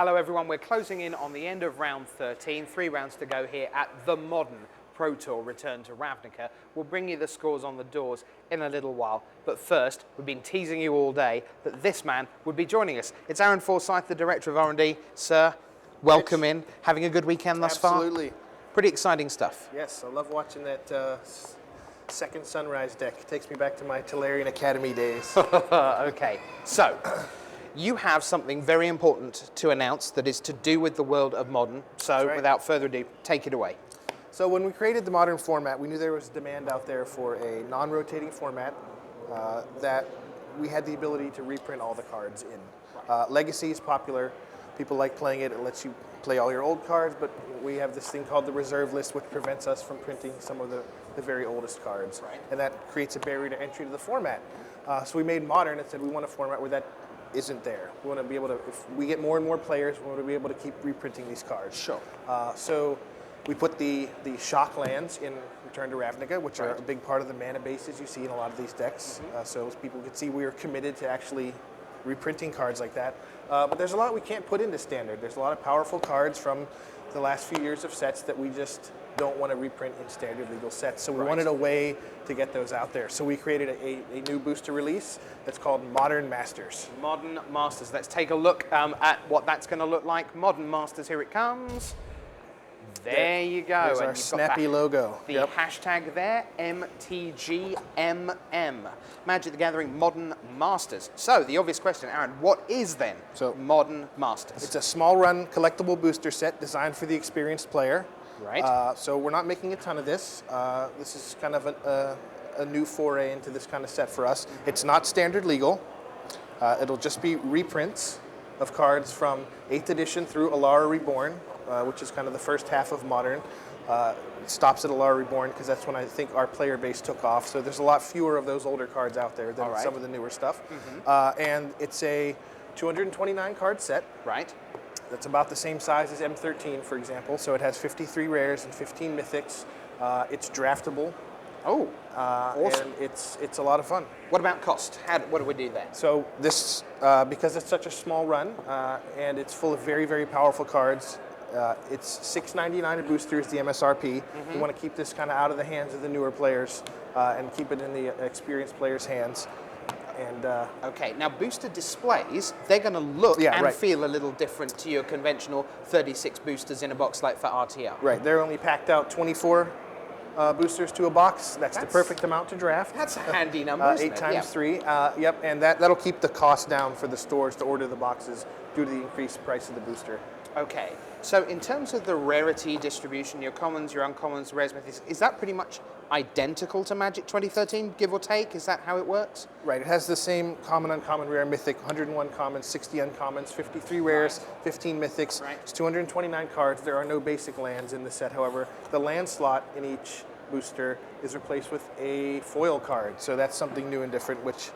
Hello everyone, we're closing in on the end of round 13, 3 rounds to go here at the modern Pro Tour return to Ravnica. We'll bring you the scores on the doors in a little while, but first, we've been teasing you all day that this man would be joining us. It's Aaron Forsythe, the Director of R&D. Sir, welcome in. Having a good weekend thus far? Absolutely. Pretty exciting stuff. Yes, I love watching that second Sunrise deck. It takes me back to my Tolarian Academy days. Okay, so you have something very important to announce that is to do with the world of Modern. So right. without further ado, take it away. So when we created the Modern format, we knew there was demand out there for a non-rotating format that we had the ability to reprint all the cards in. Legacy is popular. People like playing it. It lets you play all your old cards, but we have this thing called the reserve list, which prevents us from printing some of the very oldest cards. Right. And that creates a barrier to entry to the format. So we made Modern and said we want a format where that isn't there. We want to be able to, if we get more and more players, we want to be able to keep reprinting these cards. Sure. So we put the shock lands in Return to Ravnica, which are a big part of the mana bases you see in a lot of these decks. So as people could see, we are committed to actually reprinting cards like that. But there's a lot we can't put into Standard. There's a lot of powerful cards from the last few years of sets that we just don't want to reprint in Standard legal sets. So we wanted a way to get those out there. So we created a new booster release that's called Modern Masters. Modern Masters. Let's take a look at what that's going to look like. Modern Masters, here it comes. There you go. There's our snappy logo. The hashtag there, MTGMM. Magic the Gathering Modern Masters. So the obvious question, Aaron, what is then Modern Masters? It's a small run collectible booster set designed for the experienced player. Right. So we're not making a ton of this. This is kind of a new foray into this kind of set for us. It's not Standard legal. It'll just be reprints of cards from 8th edition through Alara Reborn, which is kind of the first half of Modern. It stops at Alara Reborn because that's when I think our player base took off. So there's a lot fewer of those older cards out there than some of the newer stuff. And it's a 229 card set. Right. That's about the same size as M13, for example. So it has 53 rares and 15 mythics. It's draftable. Oh, awesome. And it's a lot of fun. What about cost? What do we do there? So this, because it's such a small run, and it's full of very, very powerful cards, it's $6.99 a booster is the MSRP. We want to keep this kind of out of the hands of the newer players and keep it in the experienced players' hands. And okay, now booster displays, they're going to look and feel a little different to your conventional 36 boosters in a box like for RTL. Right, they're only packed out 24 boosters to a box. That's the perfect amount to draft. That's a handy number, isn't 8 times 3. Yep, and that'll keep the cost down for the stores to order the boxes due to the increased price of the booster. Okay, so in terms of the rarity distribution, your commons, your uncommons, rares, mythics, is that pretty much identical to Magic 2013, give or take? Is that how it works? Right, it has the same common, uncommon, rare, mythic, 101 commons, 60 uncommons, 53 rares, 15 mythics. It's 229 cards. There are no basic lands in the set, however. The land slot in each booster is replaced with a foil card, so that's something new and different, which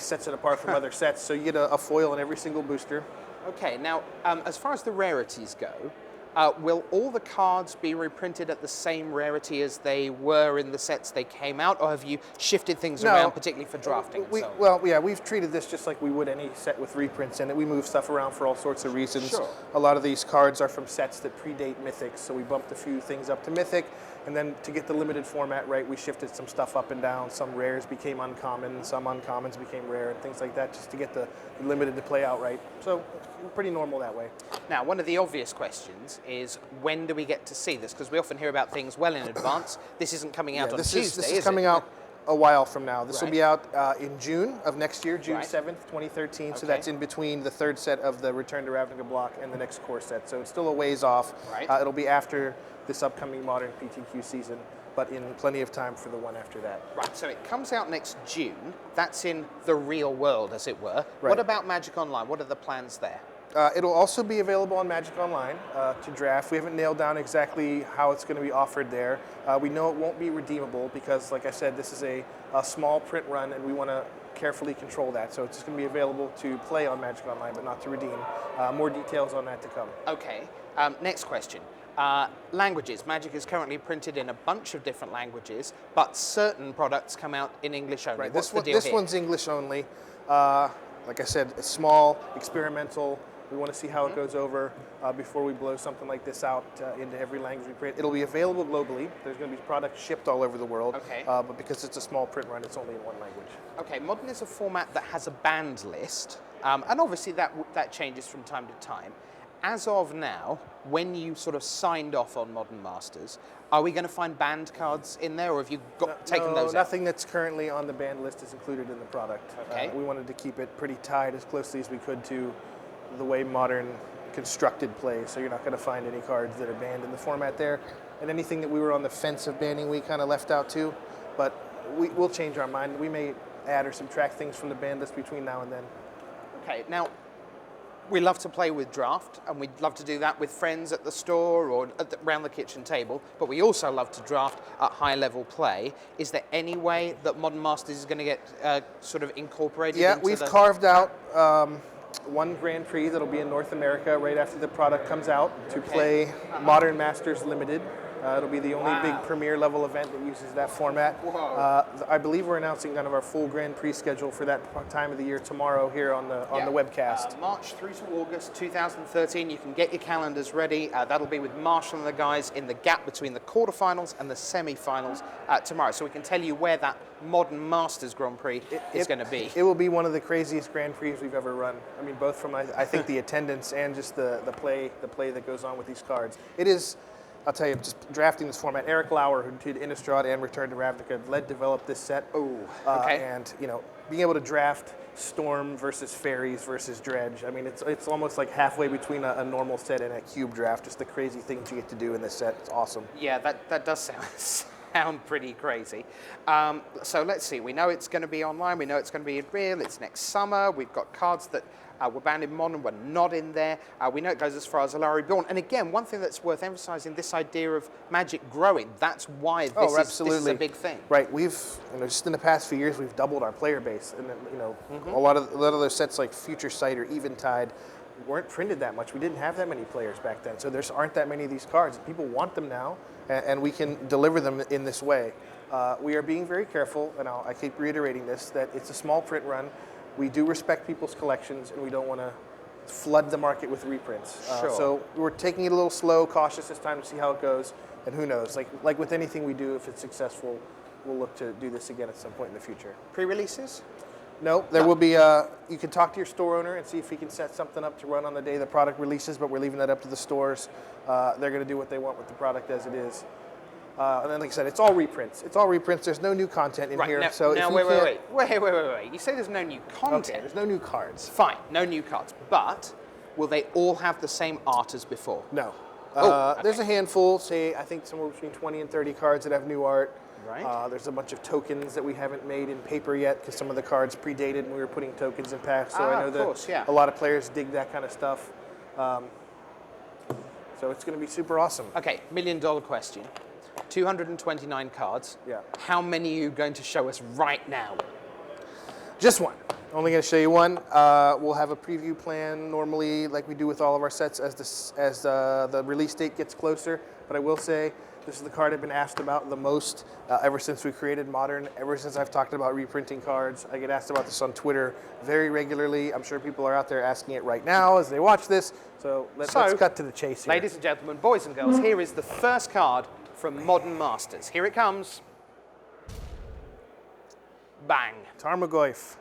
sets it apart from other sets. So you get a foil in every single booster. Okay, now as far as the rarities go, will all the cards be reprinted at the same rarity as they were in the sets they came out, or have you shifted things around, particularly for drafting? Well, yeah, we've treated this just like we would any set with reprints in it. We move stuff around for all sorts of reasons. Sure. A lot of these cards are from sets that predate Mythic, so we bumped a few things up to Mythic, and then to get the limited format right, we shifted some stuff up and down. Some rares became uncommon, some uncommons became rare, and things like that, just to get the limited to play out right. So pretty normal that way. Now, one of the obvious questions is, when do we get to see this? Because we often hear about things well in advance. This isn't coming out on Tuesday, This is coming out a while from now. This will be out in June of next year, June 7th, 2013. Okay. So that's in between the third set of the Return to Ravnica block and the next core set. So it's still a ways off. It'll be after this upcoming Modern PTQ season, but in plenty of time for the one after that. Right, so it comes out next June. That's in the real world, as it were. What about Magic Online? What are the plans there? It'll also be available on Magic Online to draft. We haven't nailed down exactly how it's going to be offered there. We know it won't be redeemable because, like I said, this is a small print run, and we want to carefully control that. So it's just going to be available to play on Magic Online, but not to redeem. More details on that to come. Okay. Next question. Languages. Magic is currently printed in a bunch of different languages, but certain products come out in English only. Right. What's This one's English only. like I said, it's small, experimental. We want to see how it goes over before we blow something like this out into every language we print. It'll be available globally. There's going to be products shipped all over the world. Okay. But because it's a small print run, it's only in one language. Okay, Modern is a format that has a banned list, and obviously that changes from time to time. As of now, when you sort of signed off on Modern Masters, are we going to find banned cards in there, or have you taken those out? Nothing that's currently on the banned list is included in the product. Okay. We wanted to keep it pretty tied as closely as we could to the way Modern constructed play, so you're not going to find any cards that are banned in the format there. And anything that we were on the fence of banning, we kind of left out too. But we'll change our mind. We may add or subtract things from the banned list between now and then. Okay, now, we love to play with draft, and we'd love to do that with friends at the store or around the kitchen table, but we also love to draft at high-level play. Is there any way that Modern Masters is going to get sort of incorporated into we've carved out one Grand Prix that'll be in North America right after the product comes out to play Modern Masters Limited. It'll be the only big premier level event that uses that format. I believe we're announcing kind of our full Grand Prix schedule for that time of the year tomorrow here on the webcast. March through to August 2013. You can get your calendars ready. That'll be with Marshall and the guys in the gap between the quarterfinals and the semi-finals tomorrow. So we can tell you where that Modern Masters Grand Prix is going to be. It will be one of the craziest Grand Prix we've ever run. I mean, both from I think the attendance and just the play that goes on with these cards. It is. I'll tell you, just drafting this format, Eric Lauer, who did Innistrad and Return to Ravnica, developed this set. Oh, okay. And, being able to draft Storm versus Fairies versus Dredge, I mean, it's almost like halfway between a normal set and a cube draft, just the crazy things you get to do in this set. It's awesome. Yeah, that does sound pretty crazy. So let's see. We know it's going to be online. We know it's going to be in real. It's next summer. We've got cards that were banned in Modern, were not in there. We know it goes as far as Alara Reborn. And again, one thing that's worth emphasizing, this idea of Magic growing. That's why this is a big thing. Right. We've, just in the past few years, we've doubled our player base. And, a lot of those sets like Future Sight or Eventide weren't printed that much. We didn't have that many players back then. So there aren't that many of these cards. People want them now, and we can deliver them in this way. We are being very careful, and I keep reiterating this, that it's a small print run. We do respect people's collections, and we don't want to flood the market with reprints. Sure. So we're taking it a little slow, cautious this time to see how it goes, and who knows? Like with anything we do, if it's successful, we'll look to do this again at some point in the future. Pre-releases? No, there will be, you can talk to your store owner and see if he can set something up to run on the day the product releases, but we're leaving that up to the stores. They're going to do what they want with the product as it is. And then, like I said, it's all reprints. It's all reprints. There's no new content in here. Now, so wait. You say there's no new content. Okay, there's no new cards. Fine, no new cards. But will they all have the same art as before? No. Okay. There's a handful, I think somewhere between 20 and 30 cards that have new art. Right. There's a bunch of tokens that we haven't made in paper yet because some of the cards predated and we were putting tokens in packs. So I know a lot of players dig that kind of stuff. So it's going to be super awesome. Okay, $1 million question. 229 cards. Yeah. How many are you going to show us right now? Just one. Only going to show you one. We'll have a preview plan normally, like we do with all of our sets, as the release date gets closer. But I will say, this is the card I've been asked about the most ever since we created Modern. Ever since I've talked about reprinting cards, I get asked about this on Twitter very regularly. I'm sure people are out there asking it right now as they watch this. So let's cut to the chase here. Ladies and gentlemen, boys and girls, here is the first card from Modern Masters. Here it comes. Bang. Tarmogoyf.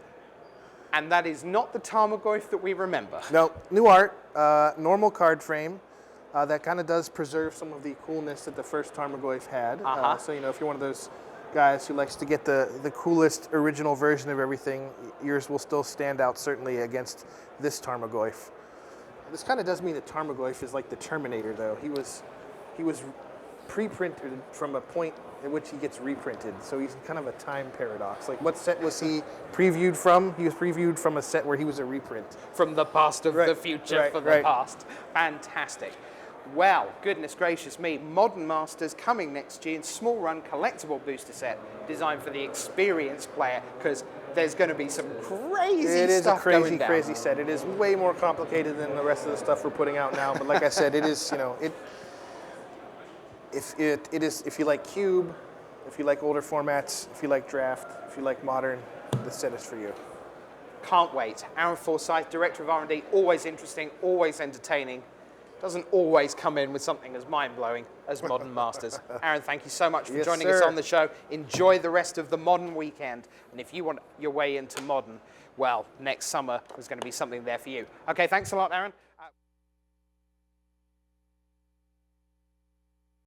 And that is not the Tarmogoyf that we remember. No, new art, normal card frame. That kind of does preserve some of the coolness that the first Tarmogoyf had. So, if you're one of those guys who likes to get the coolest original version of everything, yours will still stand out certainly against this Tarmogoyf. This kind of does mean that Tarmogoyf is like the Terminator, though. He was pre-printed from a point at which he gets reprinted. So he's kind of a time paradox. Like, what set was he previewed from? He was previewed from a set where he was a reprint. From the past of the future for the past. Fantastic. Well, goodness gracious me, Modern Masters coming next year in small run collectible booster set designed for the experienced player, because there's going to be some crazy stuff. It is a going down. crazy set. It is way more complicated than the rest of the stuff we're putting out now. But like I said, it is, if you like Cube, if you like older formats, if you like Draft, if you like Modern, this set is for you. Can't wait. Aaron Forsythe, Director of R&D, always interesting, always entertaining. Doesn't always come in with something as mind-blowing as Modern Masters. Aaron, thank you so much for joining us on the show. Enjoy the rest of the Modern weekend. And if you want your way into Modern, well, next summer there's going to be something there for you. Okay, thanks a lot, Aaron.